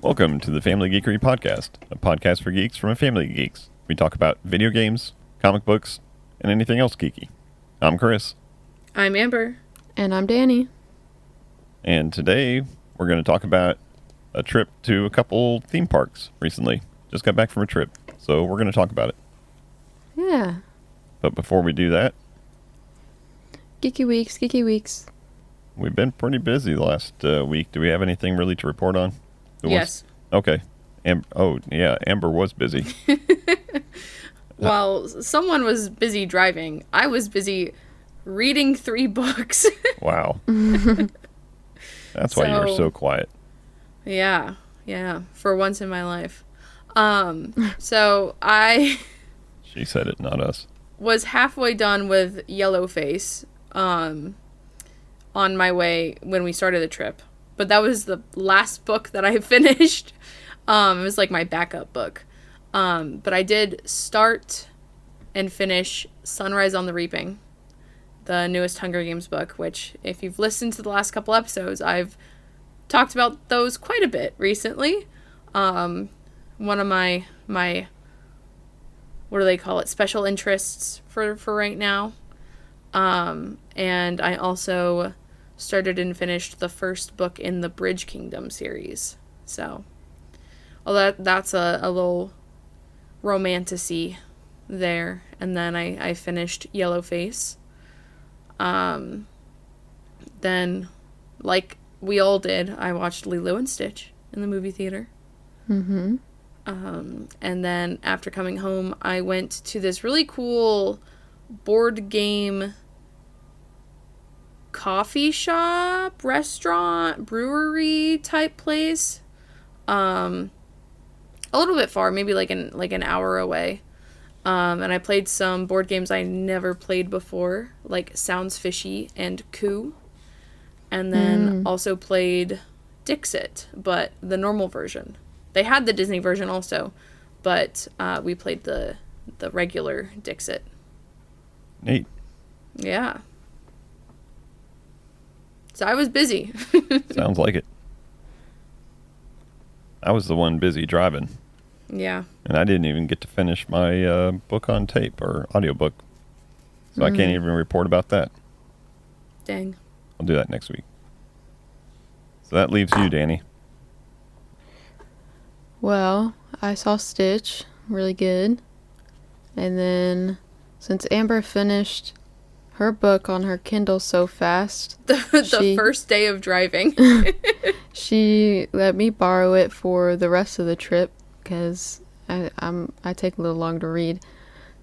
Welcome to the Family Geekery Podcast, a podcast for geeks from a family of geeks. We talk about video games, comic books, and anything else geeky. I'm Chris. I'm Amber. And I'm Danny. And today we're going to talk about a trip to a couple theme parks recently. Just got back from a trip, so we're going to talk about it. Yeah. But before we do that, Geeky weeks. we've been pretty busy the last week. Do we have anything really to report on? Yes. Okay. Amber was busy. While someone was busy driving, I was busy reading 3 books. Wow. That's why you were so quiet. Yeah, for once in my life. So I She said it, not us. was halfway done with Yellowface on my way when we started the trip. But that was the last book that I finished. It was like my backup book. But I did start and finish Sunrise on the Reaping, the newest Hunger Games book, which if you've listened to the last couple episodes, I've talked about those quite a bit recently. One of my what do they call it? Special interests for right now. And I also started and finished the first book in the Bridge Kingdom series. So, that's a little romantasy there. And then I finished Yellowface. Then, like we all did, I watched Lilo and Stitch in the movie theater. Mm-hmm. And then after coming home, I went to this really cool board game coffee shop, restaurant, brewery type place. A little bit far, maybe like an hour away. And I played some board games I never played before, like Sounds Fishy and Coup. And then also played Dixit, but the normal version. They had the Disney version also, but we played the regular Dixit. Neat. Yeah. So I was busy. Sounds like it. I was the one busy driving. Yeah. And I didn't even get to finish my book on tape or audiobook. So I can't even report about that. Dang. I'll do that next week. So that leaves you, Danny. Well, I saw Stitch. Really good. And then, since Amber finished her book on her Kindle so fast, The first day of driving. she let me borrow it for the rest of the trip because I take a little long to read.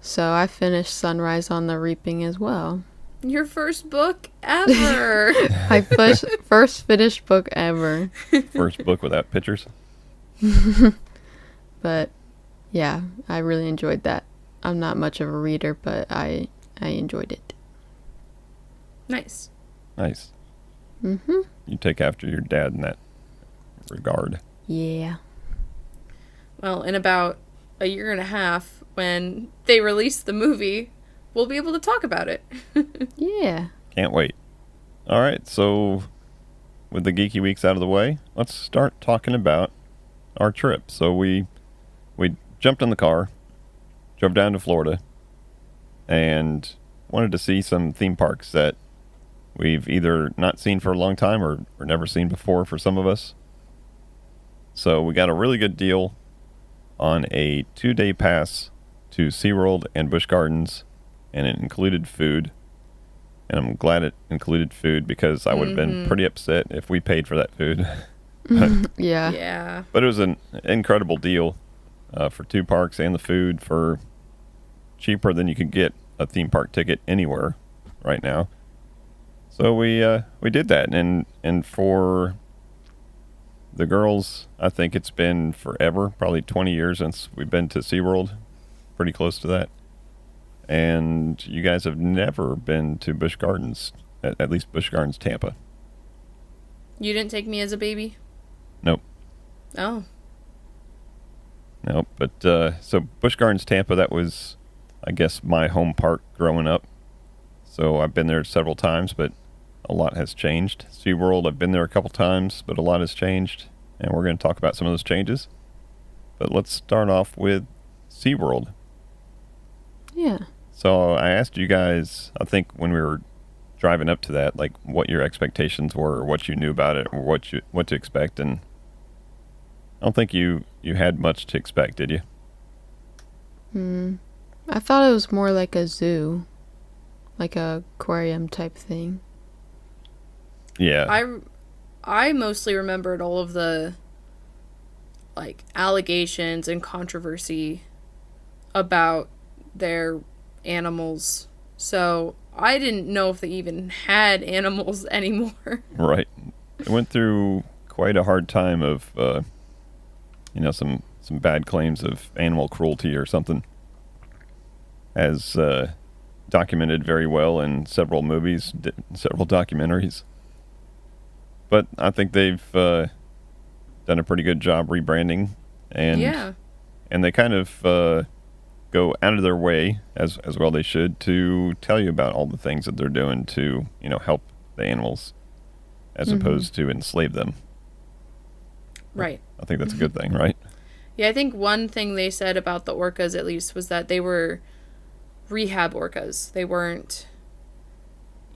So I finished Sunrise on the Reaping as well. Your first book ever. My first finished book ever. First book without pictures. But yeah, I really enjoyed that. I'm not much of a reader, but I enjoyed it. Nice. Nice. Mm-hmm. You take after your dad in that regard. Yeah. Well, in about a year and a half, when they release the movie, we'll be able to talk about it. Yeah. Can't wait. All right, so with the geeky weeks out of the way, let's start talking about our trip. So we jumped in the car, drove down to Florida, and wanted to see some theme parks that we've either not seen for a long time or never seen before for some of us. So we got a really good deal on a 2-day pass to SeaWorld and Busch Gardens, and it included food. And I'm glad it included food because I would have been pretty upset if we paid for that food. Yeah. Yeah. But it was an incredible deal for 2 parks and the food for cheaper than you could get a theme park ticket anywhere right now. So we did that, and for the girls, I think it's been forever, probably 20 years since we've been to SeaWorld, pretty close to that. And you guys have never been to Busch Gardens, at least Busch Gardens Tampa. You didn't take me as a baby? Nope. Oh. Nope. But so Busch Gardens Tampa, that was, I guess, my home park growing up. So I've been there several times, but a lot has changed. SeaWorld, I've been there a couple times, but a lot has changed. and we're going to talk about some of those changes. But let's start off with SeaWorld. Yeah. So I asked you guys, I think when we were driving up to that, like what your expectations were, or what you knew about it, or what to expect, and I don't think you had much to expect, did you? I thought it was more like a zoo, like a aquarium type thing. Yeah. I mostly remembered all of the like allegations and controversy about their animals. So I didn't know if they even had animals anymore. Right. It went through quite a hard time of, some bad claims of animal cruelty or something, as documented very well in several movies, several documentaries. But I think they've done a pretty good job rebranding, and they kind of go out of their way, as well they should, to tell you about all the things that they're doing to help the animals, as opposed to enslave them. Right. I think that's a good thing, right? Yeah, I think one thing they said about the orcas, at least, was that they were rehab orcas. They weren't,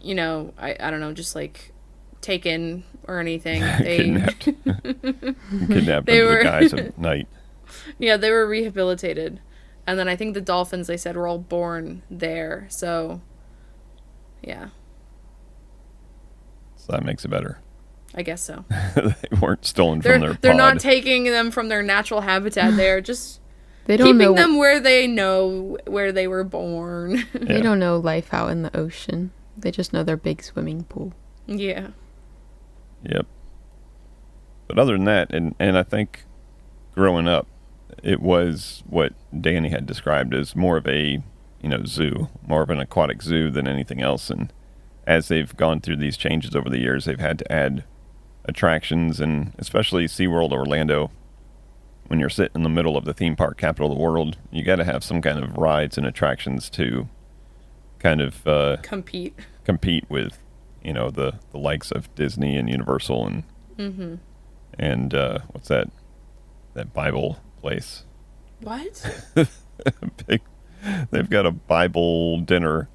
I don't know, just like taken or anything. They Kidnapped. Kidnapped They under were- the guise of night. Yeah, they were rehabilitated. And then I think the dolphins, they said, were all born there. So, yeah, So that makes it better. I guess so. They weren't stolen from their They're pod. not taking them from their natural habitat. They're just They don't keeping know them where they know where they were born. They Yeah. don't know life out in the ocean. They just know their big swimming pool. Yeah. Yep. But other than that, and I think growing up, it was what Danny had described as more of a, zoo, more of an aquatic zoo than anything else. And as they've gone through these changes over the years, they've had to add attractions, and especially SeaWorld Orlando, when you're sitting in the middle of the theme park capital of the world, you got to have some kind of rides and attractions to kind of Compete. compete with, the likes of Disney and Universal and and what's that Bible place? What? They've got a Bible dinner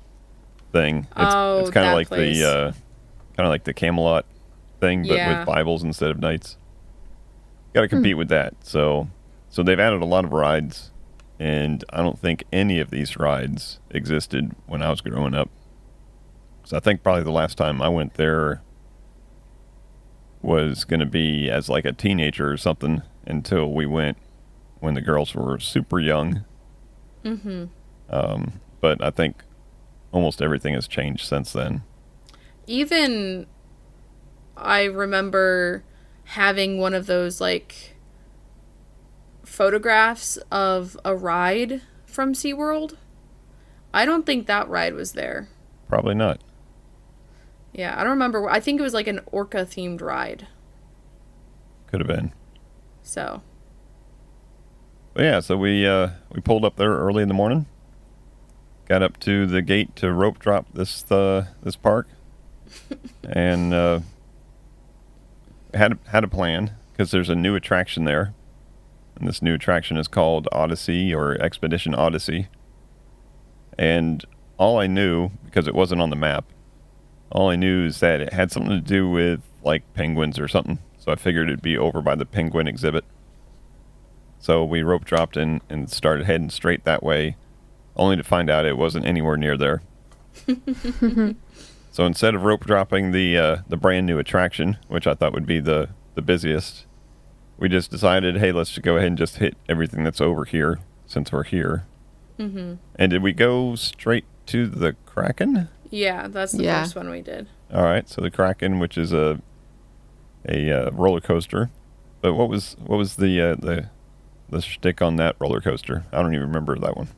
thing. It's kind that of like place. the Camelot thing, but Yeah. with Bibles instead of knights. Got to compete with that. So they've added a lot of rides, and I don't think any of these rides existed when I was growing up. So I think probably the last time I went there was going to be as like a teenager or something, until we went when the girls were super young. But I think almost everything has changed since then. Even I remember having one of those like photographs of a ride from SeaWorld. I don't think that ride was there. Probably not. Yeah, I don't remember. I think it was like an orca themed ride. Could have been. So, But yeah, so we pulled up there early in the morning. Got up to the gate to rope drop this park, and had a plan, because there's a new attraction there, and this new attraction is called Odyssey, or Expedition Odyssey. And all I knew, because it wasn't on the map, all I knew is that it had something to do with like penguins or something. So I figured it'd be over by the penguin exhibit. So we rope dropped and started heading straight that way, only to find out it wasn't anywhere near there. So instead of rope dropping the brand new attraction, which I thought would be the busiest, we just decided, hey, let's just go ahead and just hit everything that's over here since we're here. And did we go straight to the Kraken? yeah, that's the Yeah. first one we did. All right, so the Kraken, which is a roller coaster. But what was the shtick on that roller coaster? I don't even remember that one.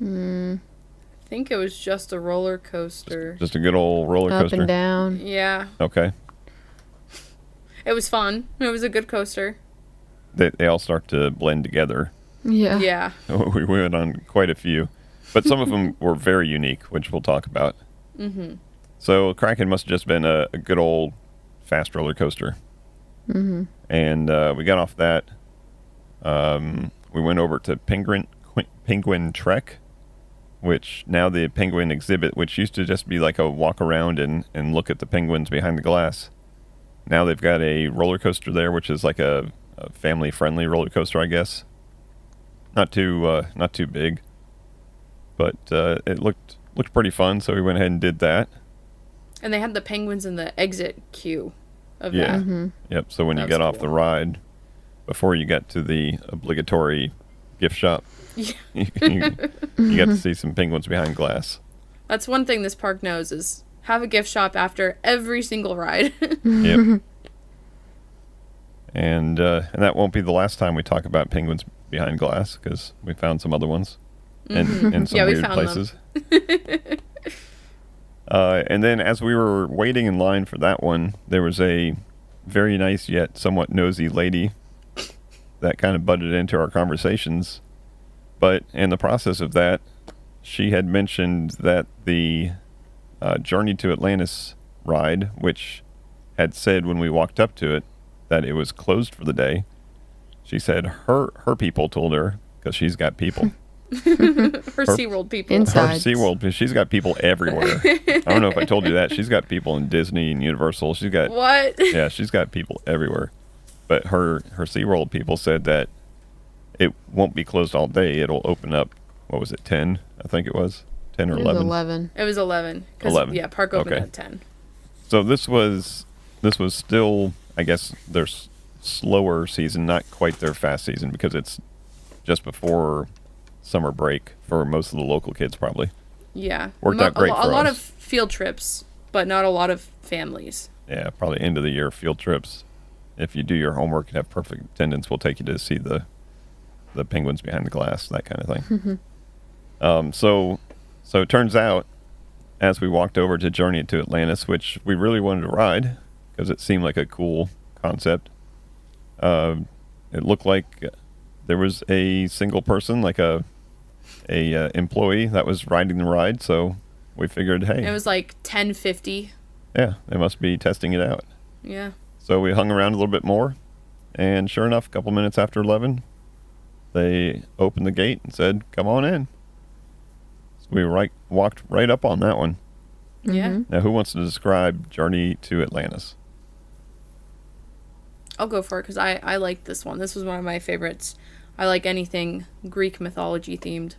I think it was just a roller coaster. Just a good old roller Up coaster. and down. Yeah, Okay. it was fun. It was a good coaster. They all start to blend together. Yeah. Yeah. We went on quite a few, but some of them were very unique, which we'll talk about. So Kraken must have just been a good old fast roller coaster. Mm-hmm. And we got off that. We went over to Penguin Trek, which now the penguin exhibit, which used to just be like a walk around and look at the penguins behind the glass. Now they've got a roller coaster there, which is like a family-friendly roller coaster, I guess. Not too big, but it looked pretty fun. So we went ahead and did that. And they had the penguins in the exit queue of Yeah. that. Mm-hmm. Yep. So when That you was got off cool. the ride, before you got to the obligatory gift shop, Yeah. you got to see some penguins behind glass. That's one thing this park knows is have a gift shop after every single ride. Yep. And that won't be the last time we talk about penguins behind glass, because we found some other ones in some Yeah, we weird found them. places. And then as we were waiting in line for that one, there was a very nice yet somewhat nosy lady that kind of butted into our conversations. But in the process of that, she had mentioned that the Journey to Atlantis ride, which had said when we walked up to it that it was closed for the day, she said her people told her, because she's got people. Her SeaWorld people. Her Insides. SeaWorld, she's got people everywhere. I don't know if I told you that. She's got people in Disney and Universal. She's got, What? yeah, she's got people everywhere. But her SeaWorld people said that it won't be closed all day. It'll open up, what was it, 10? I think it was 10 or It was 11. 11. It was 11. 11. Yeah, park opened Okay. at 10. So this was still, I guess, their slower season, not quite their fast season, because it's just before summer break for most of the local kids, probably. Yeah. Worked out great a for lot us. of field trips, but not a lot of families. Yeah, probably end of the year field trips. If you do your homework and have perfect attendance, we'll take you to see the penguins behind the glass, that kind of thing. So it turns out, as we walked over to Journey to Atlantis, which we really wanted to ride because it seemed like a cool concept, it looked like there was a single person, like a employee that was riding the ride. So we figured, hey, It was like 10:50. yeah, they must be testing it out. Yeah. So we hung around a little bit more, and sure enough, a couple minutes after 11, they opened the gate and said, "Come on in." So we walked right up on that one. Yeah. Mhm. Now, who wants to describe Journey to Atlantis? I'll go for it because I like this one. This was one of my favorites. I like anything Greek mythology themed.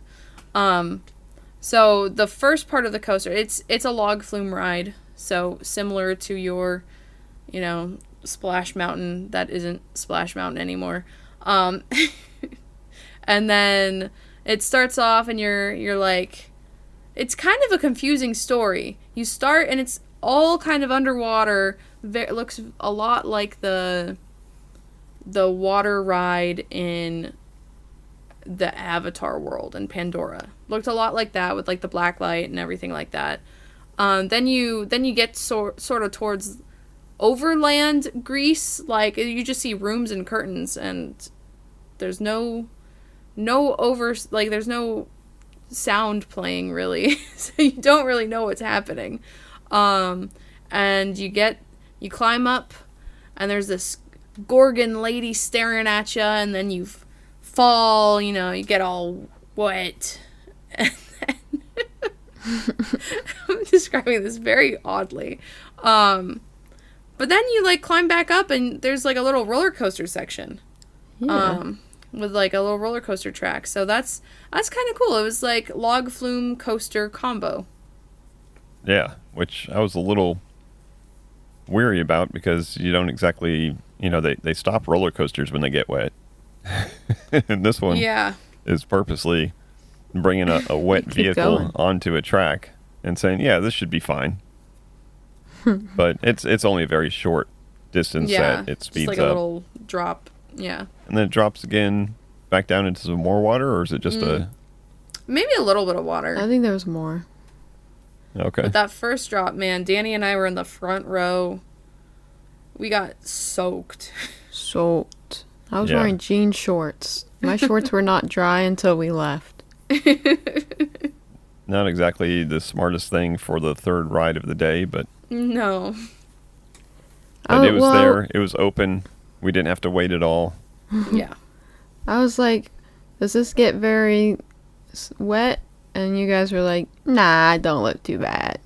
So the first part of the coaster, it's a log flume ride. So similar to your, Splash Mountain that isn't Splash Mountain anymore. And then it starts off and you're like, it's kind of a confusing story. You start and it's all kind of underwater. It looks a lot like the water ride in the Avatar world in Pandora. Looked a lot like that with like the black light and everything like that. Then you get sort of towards overland Greece. Like you just see rooms and curtains and there's no there's no sound playing really. So you don't really know what's happening. And you climb up and there's this Gorgon lady staring at you, and then you fall, you get all wet. And then I'm describing this very oddly. But then you climb back up and there's a little roller coaster section. Yeah. With a little roller coaster track. So that's kind of cool. It was log flume coaster combo. Yeah, which I was a little weary about because you don't exactly, they stop roller coasters when they get wet. And this one Yeah. is purposely bringing a wet Keep vehicle going. onto a track and saying, yeah, this should be fine. But it's only a very short distance Yeah. that it Just speeds a up. little drop. Yeah. And then it drops again back down into some more water, or is it just Maybe a little bit of water. I think there was more. okay? But that first drop, man, Danny and I were in the front row. We got soaked. Soaked. I was Yeah. wearing jean shorts. My shorts were not dry until we left. Not exactly the smartest thing for the third ride of the day, but No. it was there. It was open. we didn't have to wait at all. Yeah. I was like, does this get very wet? And you guys were like, nah, it don't look too bad.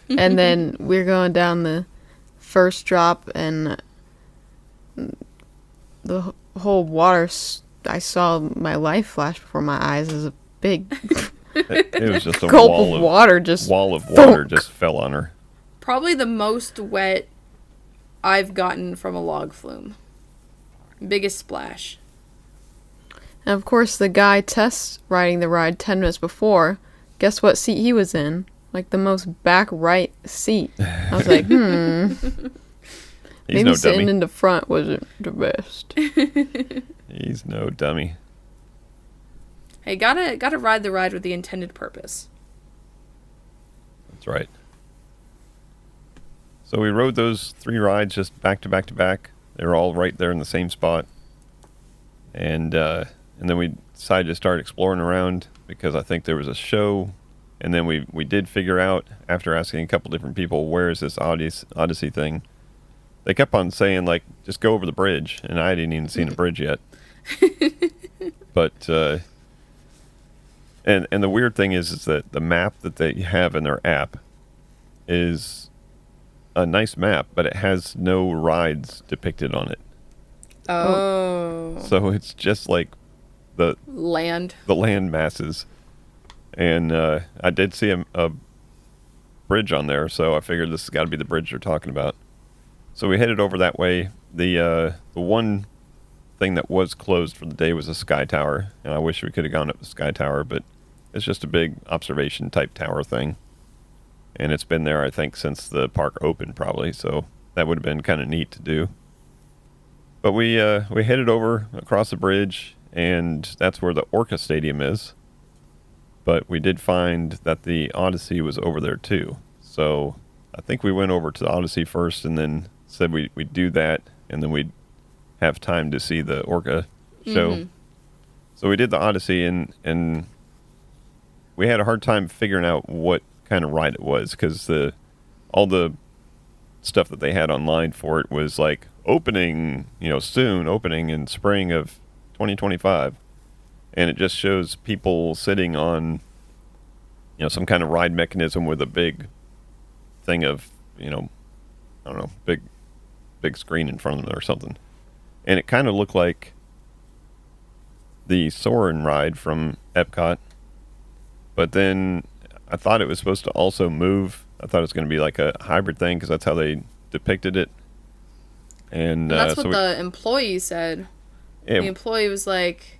And then we're going down the first drop, and the whole water, I saw my life flash before my eyes as a big It was just a gulp wall of water just water just fell on her. Probably the most wet I've gotten from a log flume. Biggest splash. And of course, the guy test riding the ride 10 minutes before, guess what seat he was in? Like the most back right seat. I was like, He's maybe no sitting dummy. in the front wasn't the best. He's no dummy. Hey, gotta ride the ride with the intended purpose. That's right. So we rode those 3 rides just back to back to back. They were all right there in the same spot. And then we decided to start exploring around because I think there was a show. And then we did figure out, after asking a couple different people, where is this Odyssey thing? They kept on saying, like, just go over the bridge. And I hadn't even seen a bridge yet. But, and the weird thing is that the map that they have in their app is a nice map, but it has no rides depicted on it. Oh. So it's just like the Land. land masses. And I did see a bridge on there, so I figured this has got to be the bridge they're talking about. So we headed over that way. The one thing that was closed for the day was a sky tower, and I wish we could have gone up the sky tower, but it's just a big observation type tower thing. And it's been there, I think, since the park opened, probably. So that would have been kind of neat to do. But we headed over across the bridge, and that's where the Orca Stadium is. But we did find that the Odyssey was over there too. So I think we went over to the Odyssey first, and then said we'd do that, and then we'd have time to see the Orca show. Mm-hmm. So we did the Odyssey, and we had a hard time figuring out what kind of ride it was, because all the stuff that they had online for it was like opening in spring of 2025, and it just shows people sitting on some kind of ride mechanism with a big thing of I don't know, big screen in front of them or something, and it kind of looked like the Soarin' ride from Epcot, but then I thought it was supposed to also move. I thought it was going to be like a hybrid thing because that's how they depicted it. And that's what the employee said. The employee was like,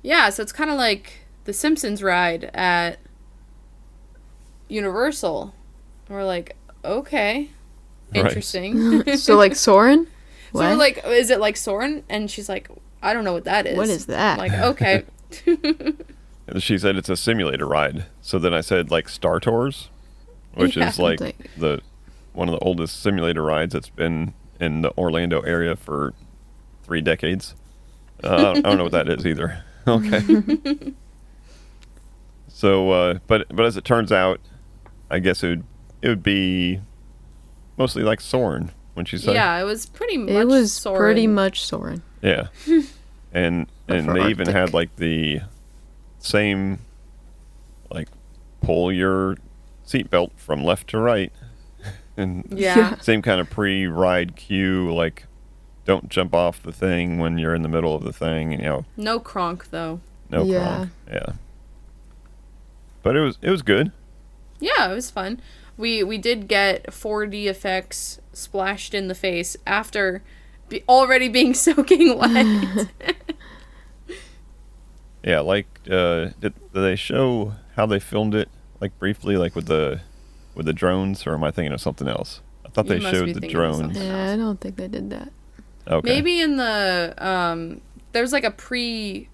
yeah, so it's kind of like the Simpsons ride at Universal. And we're like, okay, interesting. Right. So like Soren? So we're like, is it like Soren? And she's like, I don't know what that is. What is that? I'm like, okay. She said it's a simulator ride. So then I said like Star Tours, which is like one of the oldest simulator rides that's been in the Orlando area for 3 decades. I don't know what that is either. Okay. So, but as it turns out, I guess it would be mostly like Soarin', when she said. Yeah, it was pretty much It was Soarin'. pretty much Soren. Yeah. And they even had like the same, like, pull your seatbelt from left to right. And Yeah. same kind of pre-ride cue, like, don't jump off the thing when you're in the middle of the thing, No cronk, though. No Yeah. cronk. Yeah. But it was good. Yeah, it was fun. We did get 4D effects splashed in the face after already being soaking wet. Yeah, like did they show how they filmed it, like briefly, like with the drones, or am I thinking of something else? I thought You they must showed be the thinking of drones. something. Yeah, I don't think they did that. Okay. Maybe in the there's like a pre-load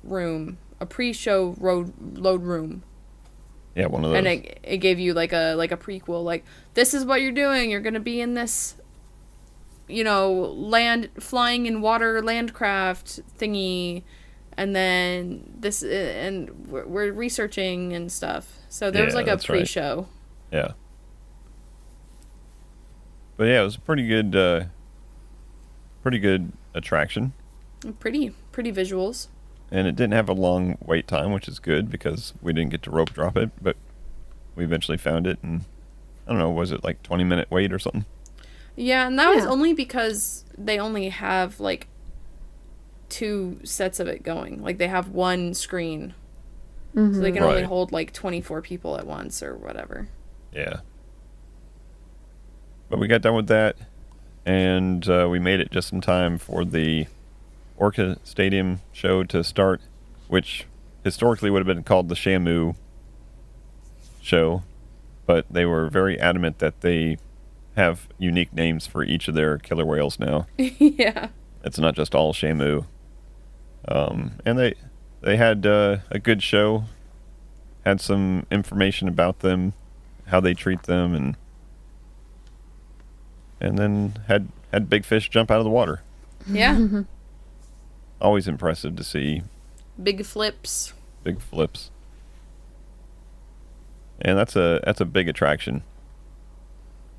room, a pre-show load room. Yeah, one of those. And it gave you like a prequel, like, this is what you're doing. You're gonna be in this, land flying in water landcraft thingy, and then this, and we're researching and stuff. So there was like a that's right. pre-show. Yeah. But yeah, it was a pretty good pretty good attraction. Pretty visuals. And it didn't have a long wait time, which is good because we didn't get to rope drop it, but we eventually found it. And I don't know, was it like 20-minute wait or something? Yeah, and that was only because they only have like 2 sets of it going. Like they have one screen. So they can only hold like 24 people at once or whatever. Yeah. But we got done with that, and we made it just in time for the Orca Stadium show to start, which historically would have been called the Shamu show, but they were very adamant that they have unique names for each of their killer whales now. Yeah. It's not just all Shamu. And they had a good show, had some information about them, how they treat them, and then had big fish jump out of the water. Yeah. Always impressive to see. Big flips. Big flips. And that's a big attraction.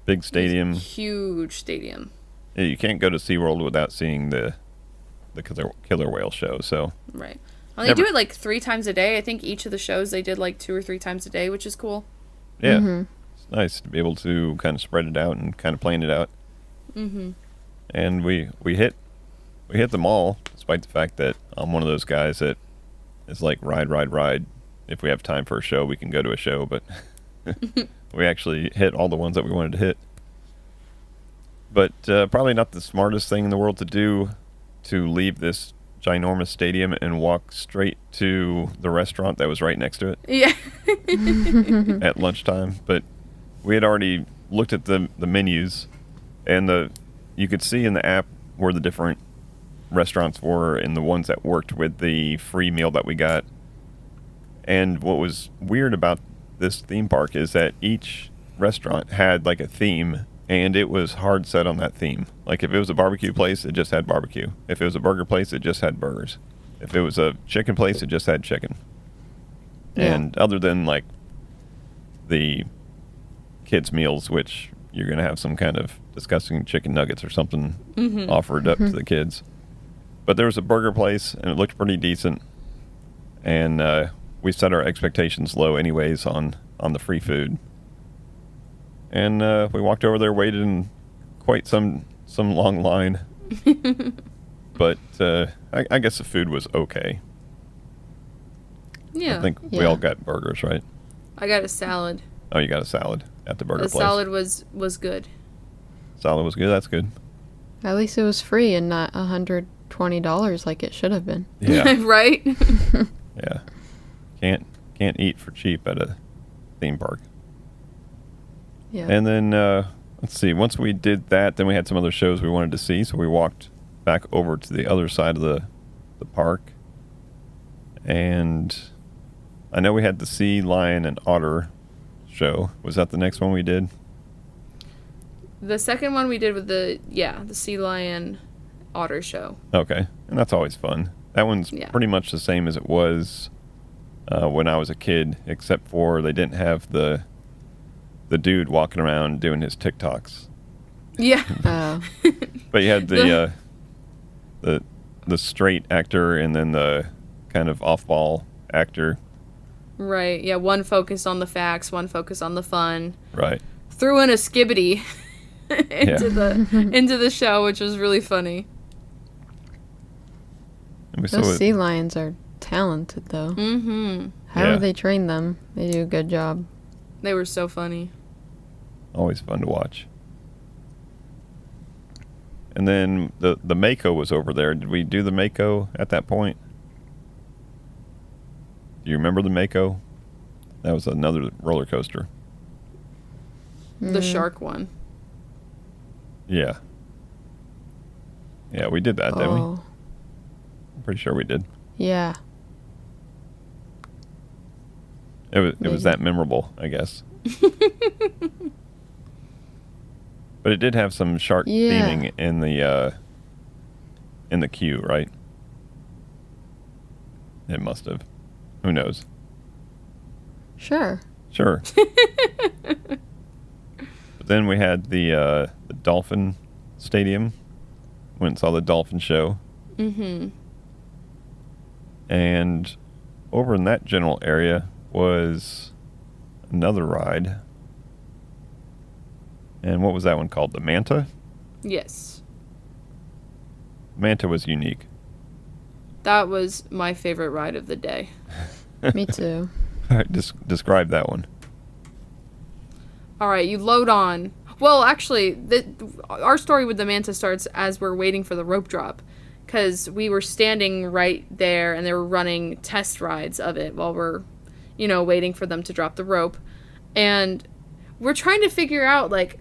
Big stadium. Huge stadium. Yeah, you can't go to SeaWorld without seeing the killer whale show. So Right. Well, they do it like 3 times a day. I think each of the shows they did like 2 or 3 times a day, which is cool. Yeah, it's nice to be able to kind of spread it out and kind of plan it out. And we hit them all, despite the fact that I'm one of those guys that is like ride. If we have time for a show, we can go to a show, but we actually hit all the ones that we wanted to hit. But probably not the smartest thing in the world to do, to leave this ginormous stadium and walk straight to the restaurant that was right next to it. Yeah. At lunchtime. But we had already looked at the menus, and you could see in the app where the different restaurants were and the ones that worked with the free meal that we got. And what was weird about this theme park is that each restaurant had like a theme, and it was hard set on that theme. Like if it was a barbecue place, it just had barbecue. If it was a burger place, it just had burgers. If it was a chicken place, it just had chicken. Yeah. And other than like the kids' meals, which you're going to have some kind of disgusting chicken nuggets or something offered up to the kids. But there was a burger place, and it looked pretty decent. And we set our expectations low anyways on the free food. And we walked over there, waited in quite some long line. But I guess the food was okay. Yeah. I think we all got burgers, right? I got a salad. Oh, you got a salad at the burger The place. salad was good. Salad was good. That's good. At least it was free and not $120 like it should have been. Yeah. Right? Yeah. Can't eat for cheap at a theme park. Yeah. And then let's see. Once we did that, then we had some other shows we wanted to see, so we walked back over to the other side of the park. And I know we had the sea lion and otter show. Was that the next one we did? The second one we did with the sea lion otter show. Okay. And that's always fun. That one's pretty much the same as it was when I was a kid, except for they didn't have the dude walking around doing his TikToks. Yeah. Oh. But you had the straight actor and then the kind of off-ball actor. Right. Yeah, one focused on the facts, one focused on the fun. Right. Threw in a skibbity into the show, which was really funny. And we saw Those sea lions are talented, though. Mm-hmm. However they train them, they do a good job. They were so funny. Always fun to watch. And then the Mako was over there. Did we do the Mako at that point? Do you remember the Mako? That was another roller coaster. The shark one. Yeah. Yeah, we did that, didn't we? I'm pretty sure we did. Yeah. It was that memorable, I guess. But it did have some shark theming in the queue, right? It must have. Who knows? Sure. Sure. But then we had the Dolphin Stadium, Went and saw the dolphin show. Mm-hmm. And over in that general area was another ride. And what was that one called? The Manta? Yes. Manta was unique. That was my favorite ride of the day. Me too. Describe that one. All right, you load on. Well, actually, our story with the Manta starts as we're waiting for the rope drop. Because we were standing right there and they were running test rides of it while we're, waiting for them to drop the rope. And we're trying to figure out, like,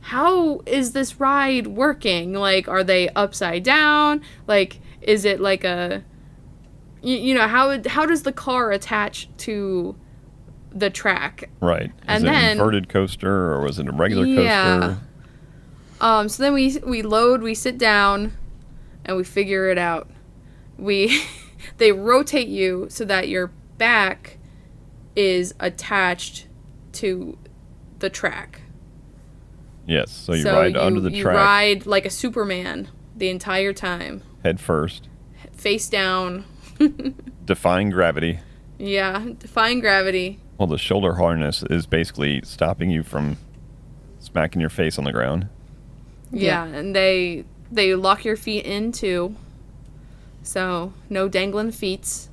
how is this ride working? Like, are they upside down? Like, is it like a, how does the car attach to the track? Right. And Is it an then, inverted coaster or was it a regular coaster? So then we load, we sit down, and we figure it out. They rotate you so that your back is attached to the track. Yes, so you ride under the track. You ride like a Superman the entire time. Head first. Face down. Defying gravity. Yeah, defying gravity. Well, the shoulder harness is basically stopping you from smacking your face on the ground. Yeah, and they lock your feet in too. So, no dangling feets.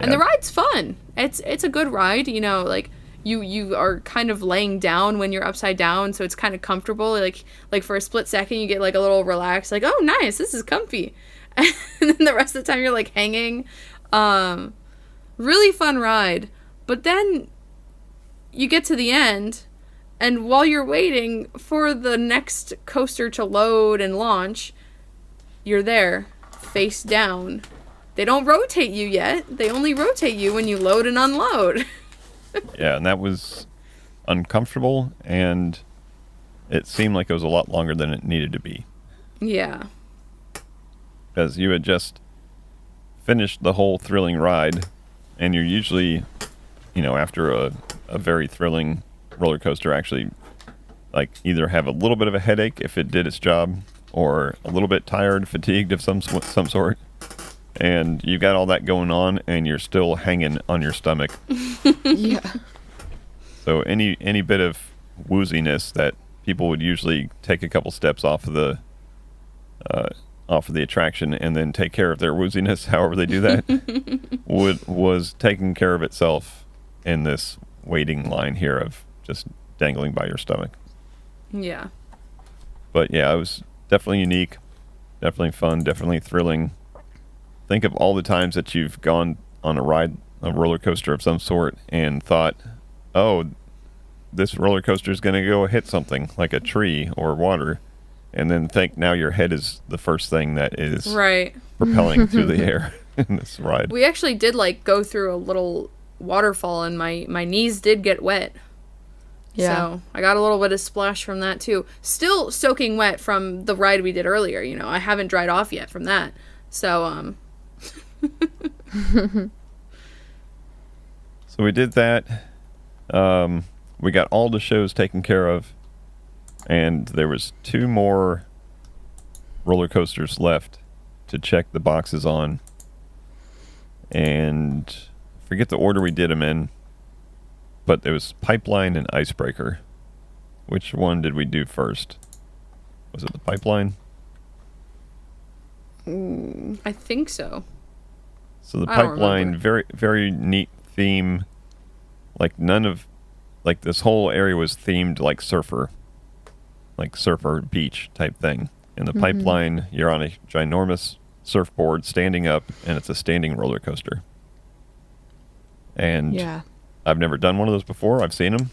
And the ride's fun. It's a good ride, like you are kind of laying down when you're upside down, so it's kind of comfortable. Like for a split second you get like a little relaxed, like, oh nice, this is comfy. And then the rest of the time you're like hanging. Really fun ride. But then you get to the end, and while you're waiting for the next coaster to load and launch, you're there, face down. They don't rotate you yet. They only rotate you when you load and unload. Yeah, and that was uncomfortable, and it seemed like it was a lot longer than it needed to be. Yeah. Because you had just finished the whole thrilling ride, and you're usually, after a very thrilling roller coaster, actually, like, either have a little bit of a headache if it did its job, or a little bit tired, fatigued of some sort. And you got all that going on, and you're still hanging on your stomach. Yeah. So any bit of wooziness that people would usually take a couple steps off of the attraction and then take care of their wooziness, however they do that, was taking care of itself in this waiting line here of just dangling by your stomach. Yeah. But yeah, it was definitely unique, definitely fun, definitely thrilling. Think of all the times that you've gone on a roller coaster of some sort, and thought, oh, this roller coaster is going to go hit something like a tree or water, and then think now your head is the first thing that is right propelling through the air in this ride. We actually did go through a little waterfall, and my knees did get wet. Yeah. So I got a little bit of splash from that too. Still soaking wet from the ride we did earlier. I haven't dried off yet from that. So So we did that. We got all the shows taken care of, and there was 2 more roller coasters left to check the boxes on. And I forget the order we did them in, but there was Pipeline and Icebreaker. Which one did we do first? Was it the Pipeline? I think so. So the I don't Pipeline, remember. very, very neat theme. This whole area was themed like surfer beach type thing. In the Pipeline, you're on a ginormous surfboard standing up, and it's a standing roller coaster. And Yeah. I've never done one of those before. I've seen them.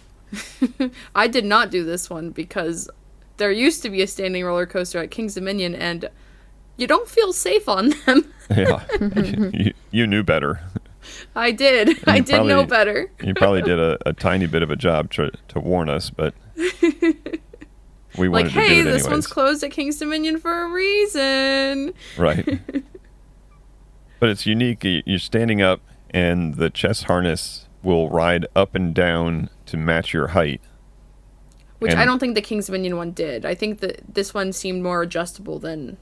I did not do this one because there used to be a standing roller coaster at King's Dominion, and you don't feel safe on them. Yeah, you knew better. I did. I did know better. You probably did a tiny bit of a job to warn us, but we wanted to do it hey, anyways. this one's closed at King's Dominion for a reason. Right. But it's unique. You're standing up, and the chest harness will ride up and down to match your height. Which And- I don't think the King's Dominion one did. I think that this one seemed more adjustable than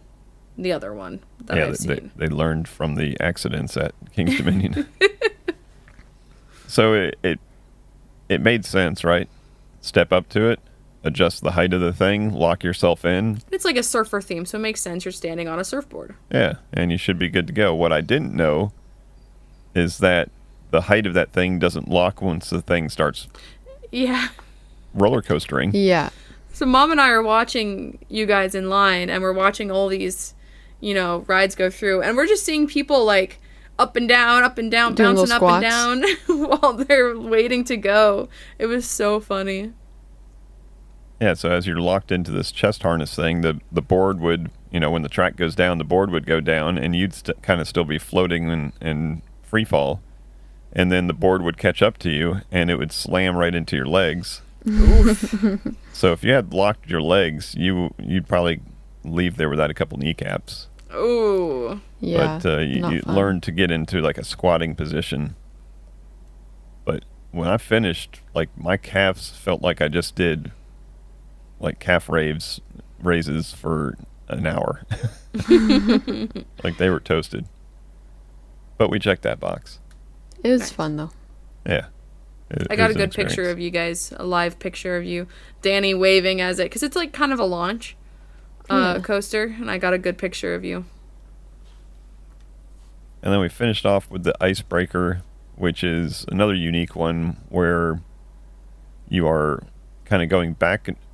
the other one that I've seen. They learned from the accidents at King's Dominion. So it made sense, right? Step up to it, adjust the height of the thing, lock yourself in. It's like a surfer theme, so it makes sense you're standing on a surfboard. Yeah, and you should be good to go. What I didn't know is that the height of that thing doesn't lock once the thing starts Yeah. roller coastering. Yeah. So Mom and I are watching you guys in line, and we're watching all these, rides go through, and we're just seeing people like up and down, Doing bouncing little up and down while they're waiting to go. It was so funny. Yeah, so as you're locked into this chest harness thing, the board would, when the track goes down, the board would go down, and you'd kind of still be floating in free fall. And then the board would catch up to you, and it would slam right into your legs. So if you had locked your legs, you'd probably leave there without a couple kneecaps. Ooh. Yeah. But you not fun. learn to get into like a squatting position. But when I finished, like my calves felt like I just did like calf raises for an hour. Like they were toasted. But we checked that box. It was Nice. fun though. Yeah. I got a good picture of you guys, a live picture of you, Danny waving as it, because it's like kind of a launch Yeah. coaster, and I got a good picture of you. And then we finished off with the icebreaker, which is another unique one where you are kind of going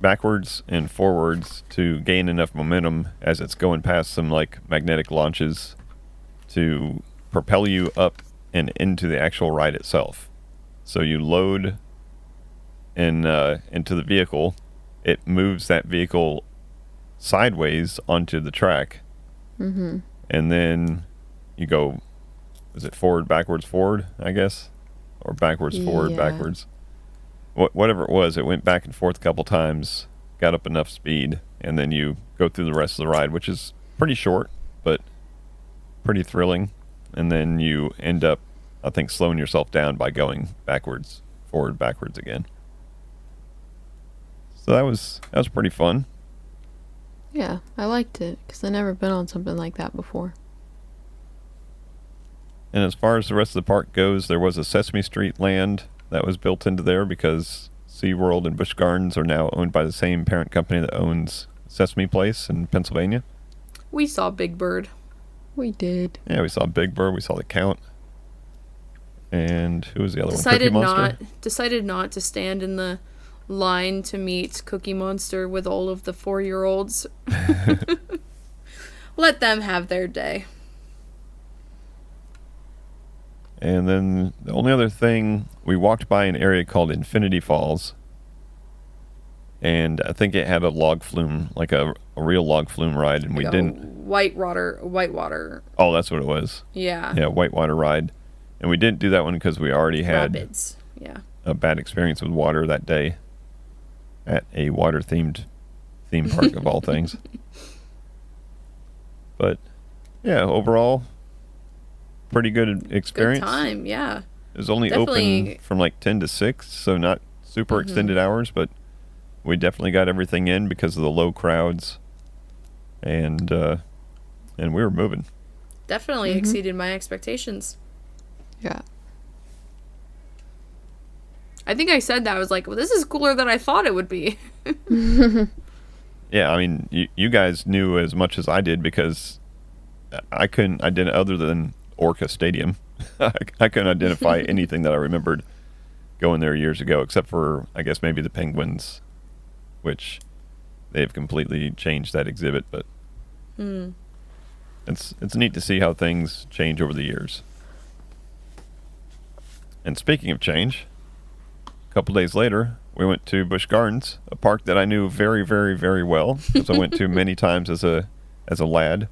backwards and forwards to gain enough momentum as it's going past some like magnetic launches to propel you up and into the actual ride itself. So you load into the vehicle, it moves that vehicle sideways onto the track, and then you go, is it forward, backwards, forward, I guess? Or backwards, forward, Yeah. backwards. Whatever it was, it went back and forth a couple times, got up enough speed, and then you go through the rest of the ride, which is pretty short, but pretty thrilling. And then you end up, I think, slowing yourself down by going backwards, forward, backwards again. So that was pretty fun. Yeah, I liked it because I've never been on something like that before. And as far as the rest of the park goes, there was a Sesame Street land that was built into there because SeaWorld and Busch Gardens are now owned by the same parent company that owns Sesame Place in Pennsylvania. We saw Big Bird. We did. Yeah, we saw Big Bird, we saw the Count. And who was the other Decided one? Cookie Monster? decided not to stand in the line to meet Cookie Monster with all of the 4-year-olds. Let them have their day. And then the only other thing, we walked by an area called Infinity Falls. And I think it had a log flume, like a real log flume ride, and we Like a didn't. Whitewater. Oh, that's what it was. Yeah. Yeah, whitewater ride. And we didn't do that one because we already had Rapids. Yeah. a bad experience with water that day at a water-themed theme park of all things. But, yeah, overall, pretty good experience. Good time. Yeah. It was only Definitely. open from like 10 to 6, so not super extended hours, but we definitely got everything in because of the low crowds. And we were moving. Definitely exceeded my expectations. Yeah. I think I said that. I was like, well, this is cooler than I thought it would be. Yeah, I mean, you guys knew as much as I did because I couldn't identify, other than Orca Stadium, I couldn't identify anything that I remembered going there years ago, except for, I guess, maybe the Penguins, which they've completely changed that exhibit, but it's neat to see how things change over the years. And speaking of change, a couple days later, we went to Busch Gardens, a park that I knew very, very, very well because I went to many times as a lad.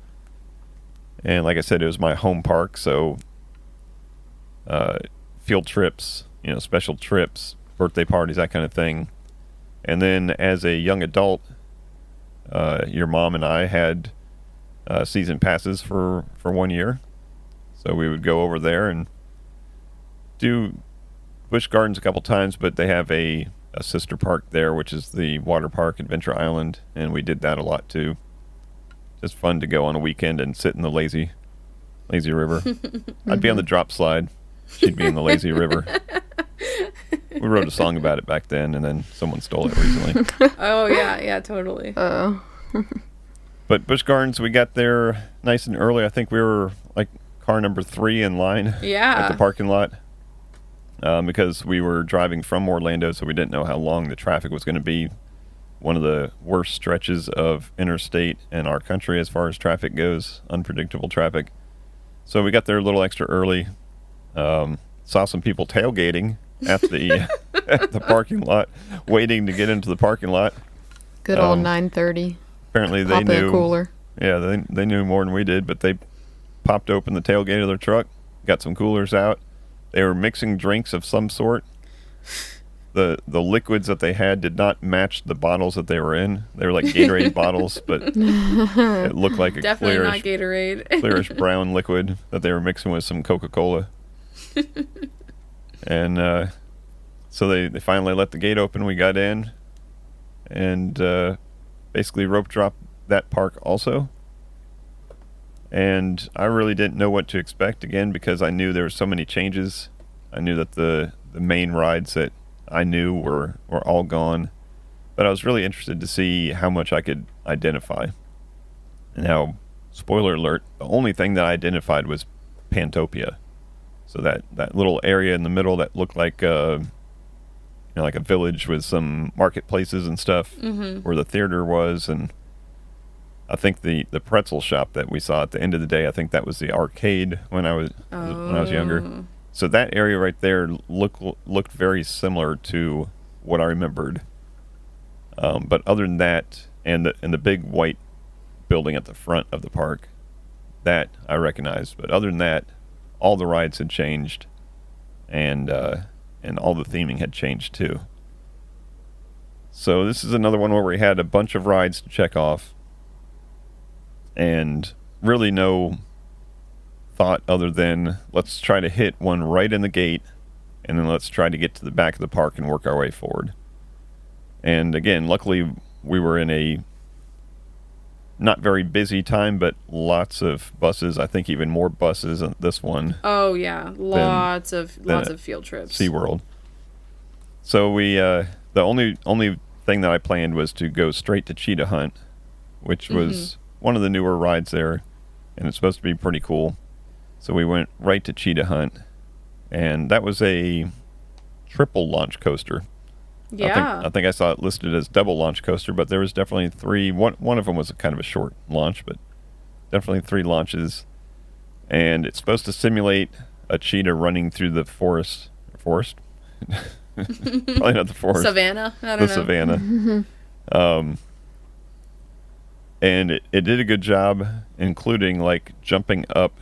And like I said, it was my home park, so field trips, special trips, birthday parties, that kind of thing. And then as a young adult, your mom and I had season passes for 1 year. So we would go over there and do Busch Gardens a couple times, but they have a a sister park there, which is the water park, Adventure Island, and we did that a lot too. Just fun to go on a weekend and sit in the lazy river. I'd be on the drop slide. She'd be in the lazy river. We wrote a song about it back then, and then someone stole it recently. Oh, yeah, totally. Oh. But Busch Gardens, we got there nice and early. I think we were like car number 3 in line at the parking lot because we were driving from Orlando, so we didn't know how long the traffic was going to be. One of the worst stretches of interstate in our country as far as traffic goes, unpredictable traffic. So we got there a little extra early. Saw some people tailgating at the at the parking lot, waiting to get into the parking lot. Good old 9:30. Apparently they Pop in a knew. cooler. Yeah, they knew more than we did, but they popped open the tailgate of their truck, got some coolers out. They were mixing drinks of some sort. The liquids that they had did not match the bottles that they were in. They were like Gatorade bottles, but it looked like a Definitely not Gatorade. clearish brown liquid that they were mixing with some Coca-Cola. And so they finally let the gate open. We got in and basically rope dropped that park also. And I really didn't know what to expect again because I knew there were so many changes. I knew that the main rides that I knew were all gone. But I was really interested to see how much I could identify. And how, spoiler alert, the only thing that I identified was Pantopia. So that little area in the middle that looked like like a village with some marketplaces and stuff where the theater was, and I think the pretzel shop that we saw at the end of the day, I think that was the arcade when I was younger. So that area right there looked very similar to what I remembered. But other than that, and the big white building at the front of the park, that I recognized. But other than that, all the rides had changed, and all the theming had changed too. So this is another one where we had a bunch of rides to check off, and really no thought other than let's try to hit one right in the gate, and then let's try to get to the back of the park and work our way forward. And again, luckily we were in a not very busy time, but lots of buses. I think even more buses on this one. Oh yeah, lots of field trips. SeaWorld. So we the only thing that I planned was to go straight to Cheetah Hunt, which was one of the newer rides there, and it's supposed to be pretty cool. So we went right to Cheetah Hunt, and that was a triple launch coaster. Yeah. I think I saw it listed as double launch coaster, but there was definitely 3. One of them was kind of a short launch, but definitely 3 launches. And it's supposed to simulate a cheetah running through the forest. Probably not the forest. Savannah. I don't know. Savannah. And it did a good job, including like jumping up.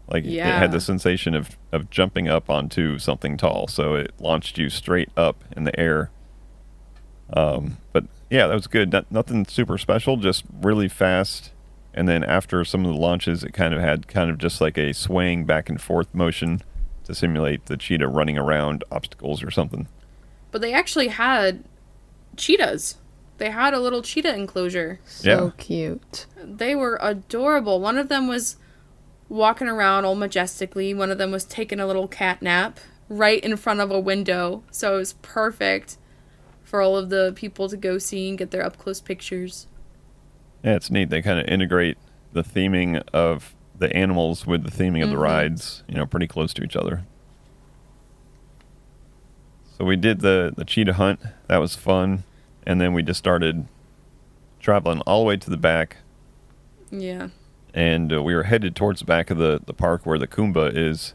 Like it had the sensation of jumping up onto something tall, so it launched you straight up in the air. But yeah, that was good. Nothing super special, just really fast. And then after some of the launches, it had just like a swaying back and forth motion to simulate the cheetah running around obstacles or something. But they actually had cheetahs. They had a little cheetah enclosure. So cute. They were adorable. One of them was walking around all majestically. One of them was taking a little cat nap right in front of a window. So it was perfect for all of the people to go see and get their up-close pictures. Yeah, it's neat. They kind of integrate the theming of the animals with the theming of the rides, pretty close to each other. So we did the cheetah hunt. That was fun. And then we just started traveling all the way to the back. Yeah. And we were headed towards the back of the park where the Kumba is.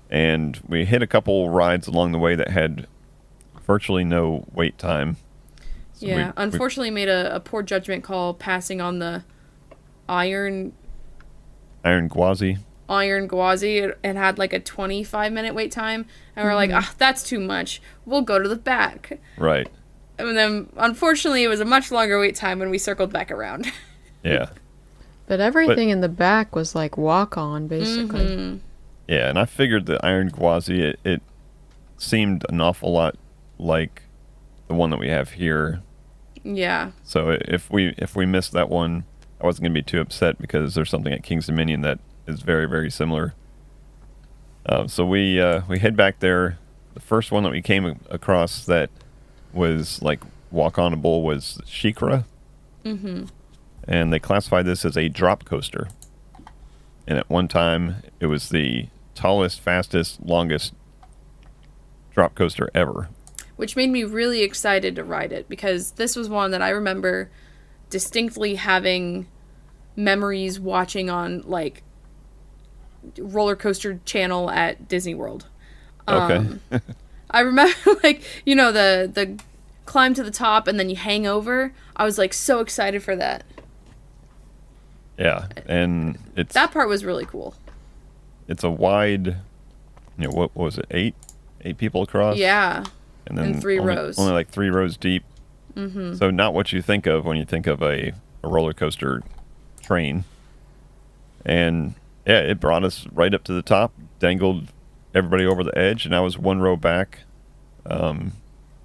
And we hit a couple rides along the way that had virtually no wait time. So yeah, unfortunately made a poor judgment call passing on the Iron Gwazi. It had like a 25-minute wait time. And we're like, that's too much. We'll go to the back. Right. And then, unfortunately, it was a much longer wait time when we circled back around. Yeah. But everything in the back was like walk-on, basically. Yeah, and I figured the Iron Gwazi, it seemed an awful lot like the one that we have here. Yeah. So if we missed that one, I wasn't going to be too upset because there's something at King's Dominion that is very, very similar. So we head back there. The first one that we came across that was like walk-onable was Shikra. Mm-hmm. And they classified this as a drop coaster. And at one time, it was the tallest, fastest, longest drop coaster ever. Which made me really excited to ride it because this was one that I remember distinctly having memories watching on like roller coaster channel at Disney World. Okay. I remember like, you know, the climb to the top and then you hang over. I was like so excited for that. Yeah, and it's That part was really cool. it's a wide, you know, what was it, eight people across? Yeah. And then And 3 only, rows. only like 3 rows deep. Mm-hmm. So not what you think of when you think of a roller coaster train. And yeah, it brought us right up to the top, dangled everybody over the edge, and I was 1 row back.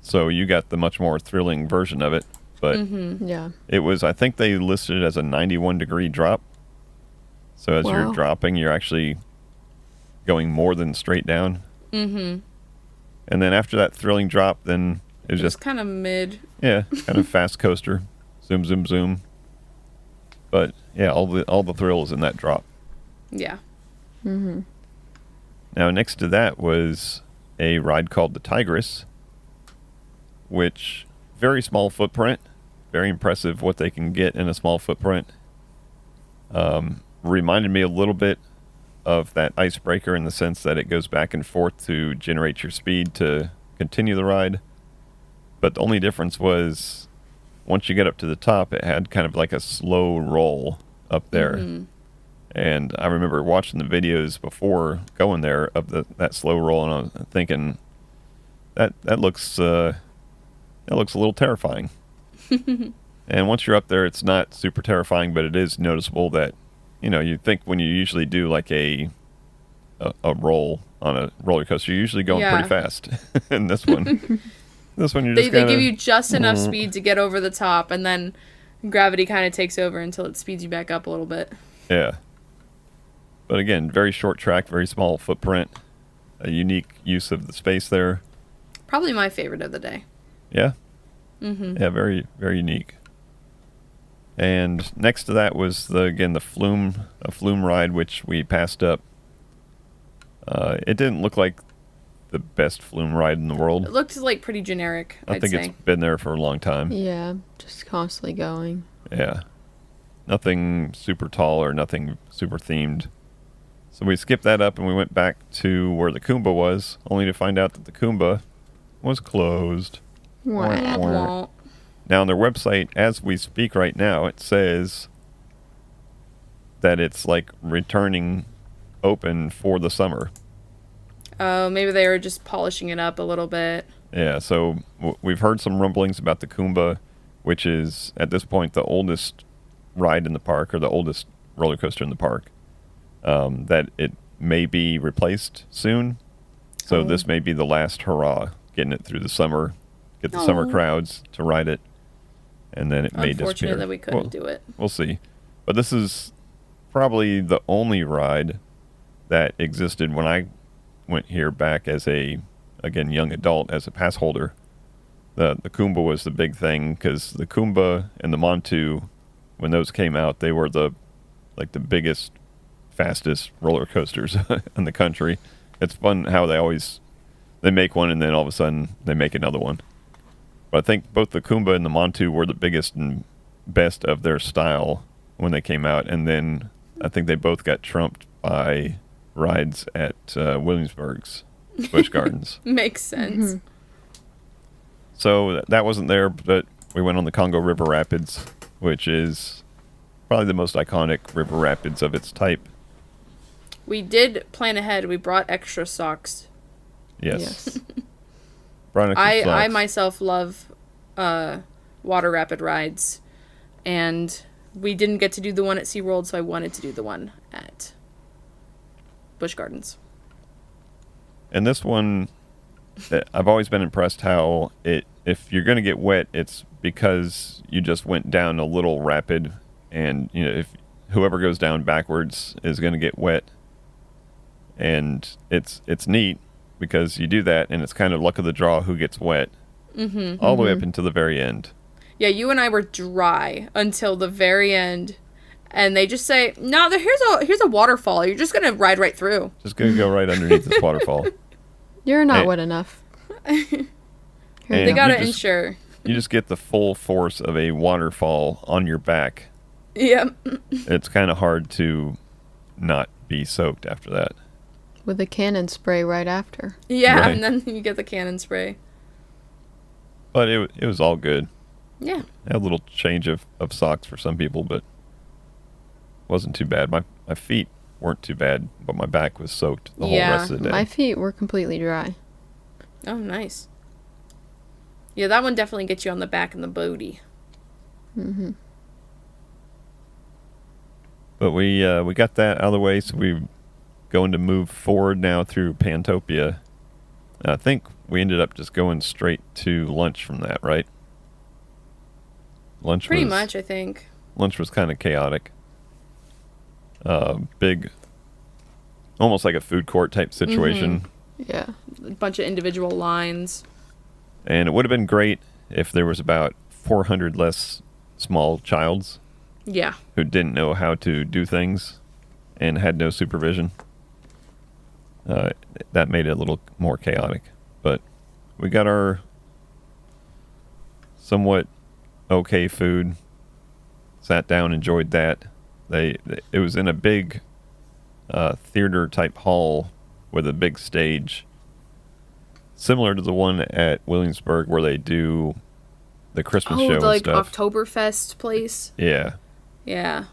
So you got the much more thrilling version of it. But Yeah. it was, I think they listed it as a 91-degree drop. So as you're Wow. dropping, you're actually going more than straight down. Mm-hmm. And then after that thrilling drop, then it was Just just, kind of mid. yeah, kind of fast coaster. Zoom, zoom, zoom. But yeah, all the thrills in that drop. Yeah. Mm-hmm. Now, next to that was a ride called the Tigress, which very small footprint, very impressive what they can get in a small footprint. Reminded me a little bit of that icebreaker in the sense that it goes back and forth to generate your speed to continue the ride. But the only difference was once you get up to the top, it had kind of like a slow roll up there. Mm-hmm. And I remember watching the videos before going there of that slow roll, and I was thinking that looks a little terrifying. And once you're up there, it's not super terrifying, but it is noticeable that, you know, you think when you usually do like a roll on a roller coaster, you're usually going pretty fast. And this one you're They just kinda, give you just enough speed to get over the top, and then gravity kind of takes over until it speeds you back up a little bit. Yeah. But again, very short track, very small footprint, a unique use of the space there. Probably my favorite of the day. Yeah. Mm-hmm. Yeah, very, very unique. And next to that was a flume ride, which we passed up. It didn't look like the best flume ride in the It world. looked like pretty generic, I I'd think say. it's been there for a long time. Yeah. Just constantly going. Yeah. Nothing super tall or nothing super themed. So we skipped that up and we went back to where the Kumba was, only to find out that the Kumba was closed. Wow. Wah. Now, on their website, as we speak right now, it says that it's like returning open for the summer. Oh, maybe they were just polishing it up a little bit. Yeah, so we've heard some rumblings about the Kumba, which is at this point the oldest ride in the park, or the oldest roller coaster in the park, that it may be replaced soon. So this may be the last hurrah, getting it through the summer, get the summer crowds to ride it, and then it may disappear. Unfortunate that we couldn't do it. We'll see. But this is probably the only ride that existed when I went here back as a, again, young adult, as a pass holder. The Kumba was the big thing, because the Kumba and the Montu, when those came out, they were the biggest, fastest roller coasters in the country. It's fun how they make one and then all of a sudden they make another one. But I think both the Kumba and the Montu were the biggest and best of their style when they came out, and then I think they both got trumped by rides at Williamsburg's Busch Gardens. Makes sense. Mm-hmm. So that wasn't there, but we went on the Congo River Rapids, which is probably the most iconic river rapids of its type. We did plan ahead. We brought extra socks. Yes. Brought extra I socks. myself love water rapid rides, and we didn't get to do the one at SeaWorld, so I wanted to do the one at Busch Gardens. And this one, I've always been impressed how if you're going to get wet, it's because you just went down a little rapid, and if whoever goes down backwards is going to get wet, and it's neat because you do that, and it's kind of luck of the draw who gets wet, all the way up until the very end. Yeah, you and I were dry until the very end, and they just say, "No, here's a waterfall. You're just gonna ride right through." Just going to go right underneath this waterfall. You're not Hey. wet enough. And They gotta you just- ensure. You just get the full force of a waterfall on your back. Yep. It's kind of hard to not be soaked after that. With a cannon spray right after. Yeah, Right. and then you get the cannon spray. But it was all good. Yeah. A little change of socks for some people, but wasn't too bad. My feet weren't too bad, but my back was soaked the whole rest of the day. My feet were completely dry. Oh, nice. Yeah, that one definitely gets you on the back and the booty. But we got that out of the way, so we're going to move forward now through Pantopia. And I think we ended up just going straight to lunch from that, right? Pretty much, I think. Lunch was kind of chaotic. Big, almost like a food court type situation. Yeah. A bunch of individual lines. And it would have been great if there was about 400 less small childs Yeah. who didn't know how to do things and had no supervision. That made it a little more chaotic. But we got our somewhat okay food, sat down, enjoyed that. It was in a big theater type hall with a big stage, similar to the one at Williamsburg where they do the Christmas show Oh, and the like stuff. Oktoberfest place. Yeah. Yeah.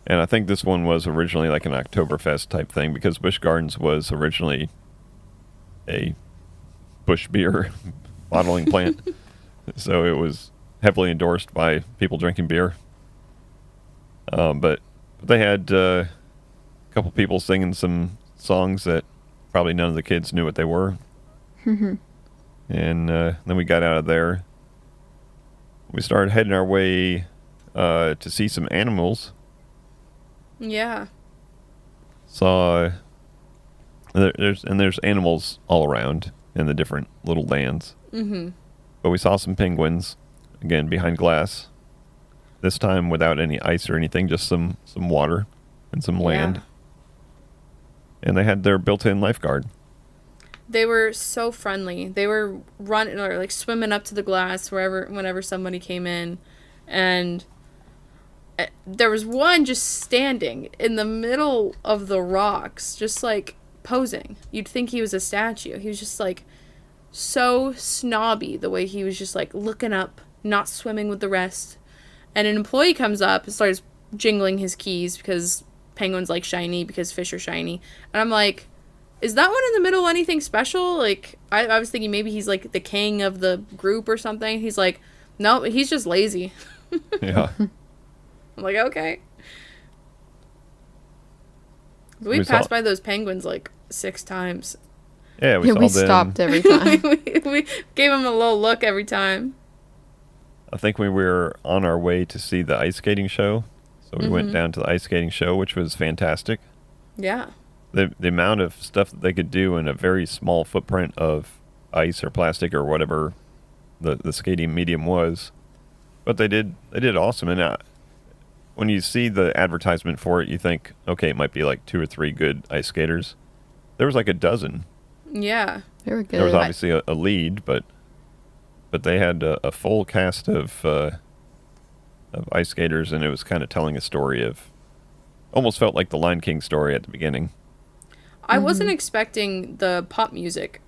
And I think this one was originally like an Oktoberfest type thing because Busch Gardens was originally a Busch beer bottling plant. So it was heavily endorsed by people drinking beer. But they had a couple people singing some songs that probably none of the kids knew what they were. And then we got out of there. We started heading our way to see some animals. Yeah. Saw there's animals all around in the different little lands. But we saw some penguins again behind glass. This time without any ice or anything, just some water and some land. Yeah. And they had their built-in lifeguard. They were so friendly. They were running or like swimming up to the glass whenever somebody came in, and there was one just standing in the middle of the rocks, just like posing. You'd think he was a statue. He was just like so snobby the way he was just like looking up, not swimming with the rest. And an employee comes up and starts jingling his keys because penguins like shiny because fish are shiny. And I'm like, is that one in the middle anything special? Like, I was thinking maybe he's like the king of the group or something. He's like, no, he's just lazy. Yeah. I'm like, okay. We We passed saw- by those penguins like 6 times. Yeah, we Yeah, saw we them. stopped every time. we gave him a little look every time. I think we were on our way to see the ice skating show. So we went down to the ice skating show, which was fantastic. Yeah. The amount of stuff that they could do in a very small footprint of ice or plastic or whatever the skating medium was. But they did awesome. And when you see the advertisement for it, you think, okay, it might be like 2 or 3 good ice skaters. There was like a dozen. Yeah. They were There was good. obviously a lead, but they had a full cast of ice skaters, and it was kind of telling a story of, almost felt like the Lion King story at the beginning. I wasn't expecting the pop music.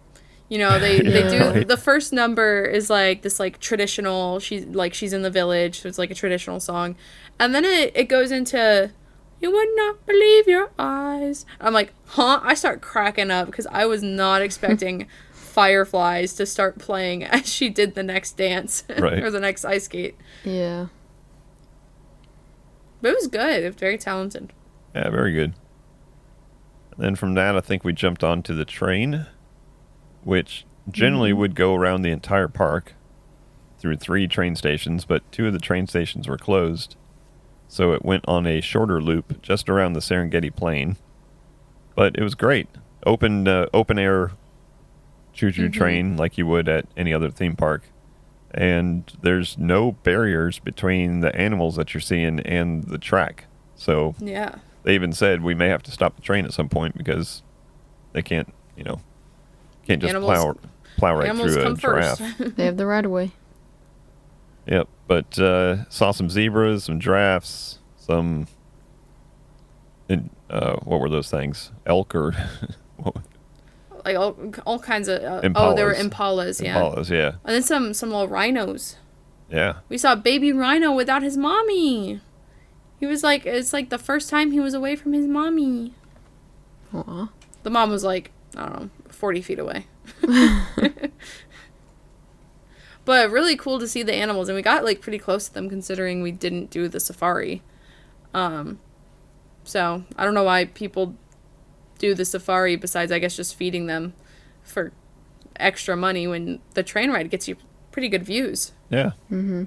You know, they do Right. the first number is like this like traditional, she's in the village, so it's like a traditional song. And then it goes into you would not believe your eyes. I'm like, huh? I start cracking up because I was not expecting Fireflies to start playing as she did the next dance Right. or the next ice skate. Yeah. But it was good. It was very talented. Yeah, very good. And then from that, I think we jumped onto the train, which generally would go around the entire park through 3 train stations, but 2 of the train stations were closed. So it went on a shorter loop just around the Serengeti Plain. But it was great. Open air choo-choo train like you would at any other theme park. And there's no barriers between the animals that you're seeing and the track. So Yeah. they even said we may have to stop the train at some point because they can't just Animals- plow right Animals through a come giraffe. first. They have the right of way. Yep, but saw some zebras, some giraffes, some. What were those things? Elk or Like all kinds of. Impalas. They were impalas, yeah. Impalas, yeah, And then some little rhinos. yeah. We saw a baby rhino without his mommy. He was like, it's like the first time he was away from his mommy. Aw. The mom was like, I don't know, 40 feet away. But really cool to see the animals, and we got like pretty close to them considering we didn't do the safari. So I don't know why people do the safari besides, I guess, just feeding them for extra money when the train ride gets you pretty good views. Yeah. Mm-hmm.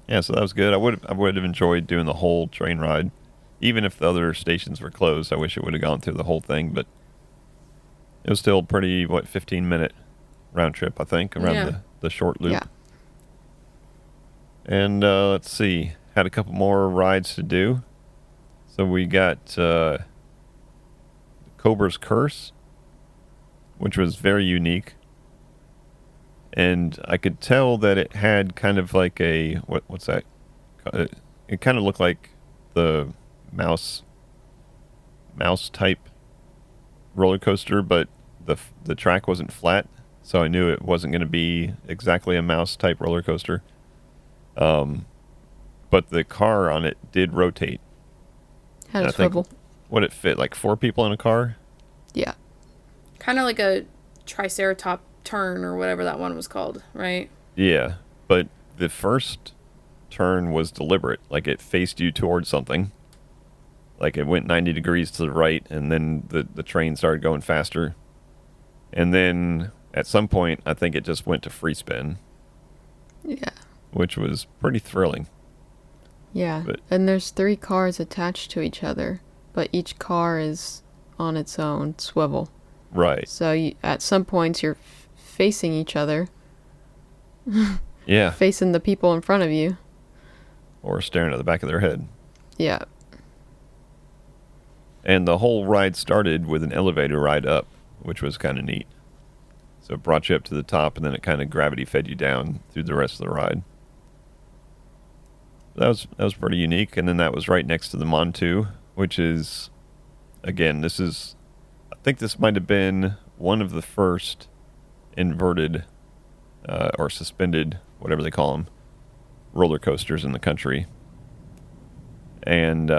Yeah, so that was good. I would have enjoyed doing the whole train ride, even if the other stations were closed. I wish it would have gone through the whole thing, but it was still pretty 15-minute round trip, I think, around the short loop. Yeah. And let's see, had a couple more rides to do. So we got Cobra's Curse, which was very unique. And I could tell that it had kind of like a, what's that? It kind of looked like the mouse type roller coaster, but the track wasn't flat, so I knew it wasn't going to be exactly a mouse type roller coaster. But the car on it did rotate. Had And a I think swivel. Would it fit like 4 people in a car? Yeah. Kind of like a triceratop turn or whatever that one was called, right? Yeah, but the first turn was deliberate. Like it faced you towards something. Like it went 90 degrees to the right, and then the train started going faster. And then at some point, I think it just went to free spin, Yeah. which was pretty thrilling. Yeah. But- And there's 3 cars attached to each other, but each car is on its own swivel. Right. So at some points you're facing each other, Yeah. facing the people in front of you. Or staring at the back of their head. Yeah. And the whole ride started with an elevator ride up, which was kind of neat. So it brought you up to the top, and then it kind of gravity fed you down through the rest of the ride. That was pretty unique. And then that was right next to the Montu, which is, again, I think this might have been one of the first inverted or suspended, whatever they call them, roller coasters in the country. And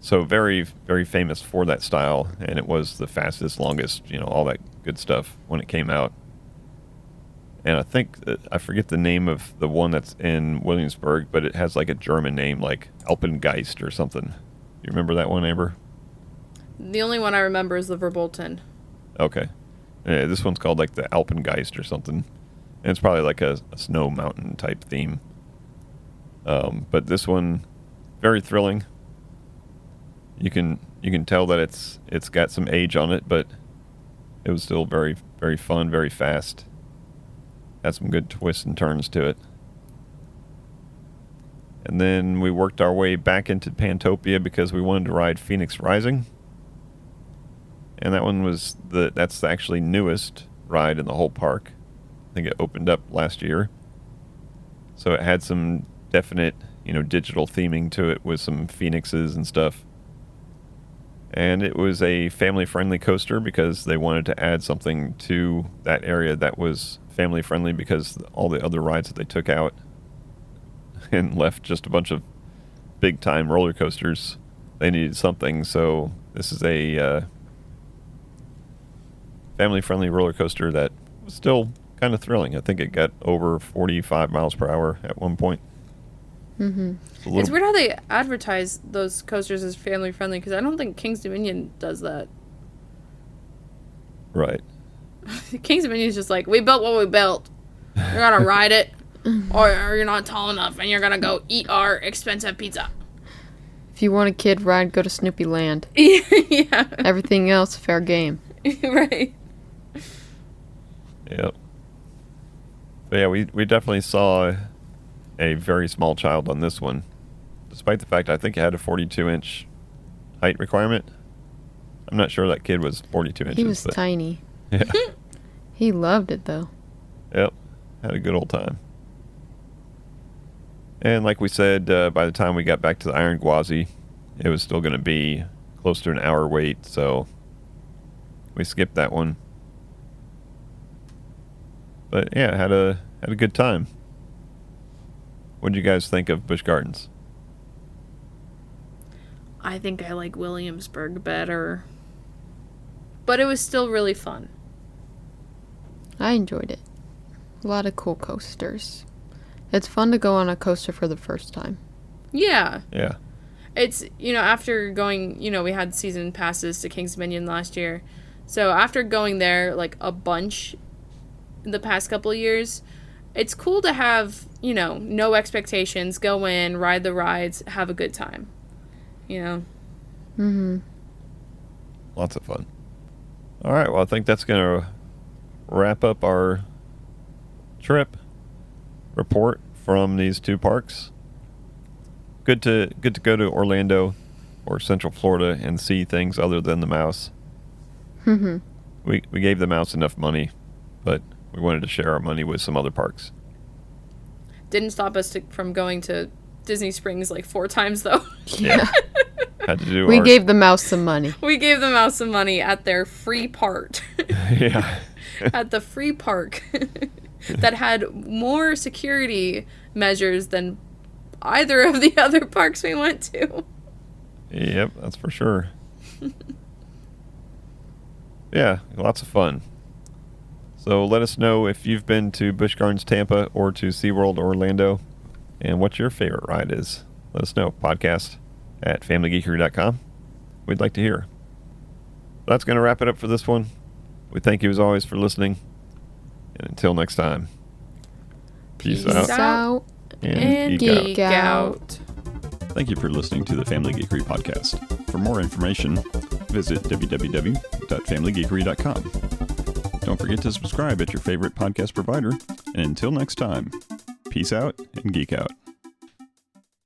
so very, very famous for that style, and it was the fastest, longest, all that good stuff when it came out. And I think, I forget the name of the one that's in Williamsburg, but it has like a German name, like Alpengeist or something. You remember that one, Amber? The only one I remember is the Verbolten. Okay. Yeah, this one's called like the Alpengeist or something. And it's probably like a snow mountain type theme. But this one, very thrilling. You can tell that it's got some age on it, but it was still very, very fun, very fast. Had some good twists and turns to it. And then we worked our way back into Pantopia because we wanted to ride Phoenix Rising. And that one was that's the actually newest ride in the whole park. I think it opened up last year. So it had some definite, digital theming to it with some phoenixes and stuff. And it was a family-friendly coaster because they wanted to add something to that area that was family-friendly, because all the other rides that they took out and left just a bunch of big-time roller coasters, they needed something. So this is a family-friendly roller coaster that was still kind of thrilling. I think it got over 45 miles per hour at one point. Mm-hmm. It's weird how they advertise those coasters as family friendly, because I don't think King's Dominion does that. Right. Kings Dominion's just like, we built what we built. You're gonna ride it, or you're not tall enough, and you're gonna go eat our expensive pizza. If you want a kid ride, go to Snoopy Land. Yeah. Everything else, fair game. Right. Yep. But yeah, we definitely saw a very small child on this one, despite the fact I think it had a 42-inch height requirement. I'm not sure that kid was 42 inches. He was but tiny. Yeah. He loved it, though. Yep. Had a good old time. And like we said, by the time we got back to the Iron Gwazi, it was still going to be close to an hour wait, so we skipped that one. But yeah, had a good time. What did you guys think of Busch Gardens? I think I like Williamsburg better. But it was still really fun. I enjoyed it. A lot of cool coasters. It's fun to go on a coaster for the first time. Yeah. Yeah. It's, after going, we had season passes to Kings Dominion last year. So after going there, like, a bunch in the past couple of years, it's cool to have, no expectations, go in, ride the rides, have a good time. Mm-hmm. Lots of fun. All right, well, I think that's going to wrap up our trip report from these two parks. Good to go to Orlando or Central Florida and see things other than the mouse. Mm-hmm. We gave the mouse enough money, but we wanted to share our money with some other parks. Didn't stop us from going to Disney Springs like 4 times, though. Yeah. Had to do We our- gave the mouse some money. We gave the mouse some money at their free part. Yeah. At the free park that had more security measures than either of the other parks we went to. Yep, that's for sure. Yeah, lots of fun. So let us know if you've been to Busch Gardens Tampa or to SeaWorld Orlando and what your favorite ride is. Let us know. Podcast at FamilyGeekery.com. We'd like to hear. That's going to wrap it up for this one. We thank you as always for listening. And until next time, peace out out. And geek out. geek out. Thank you for listening to the Family Geekery podcast. For more information, visit www.familygeekery.com. Don't forget to subscribe at your favorite podcast provider. And until next time, peace out and geek out.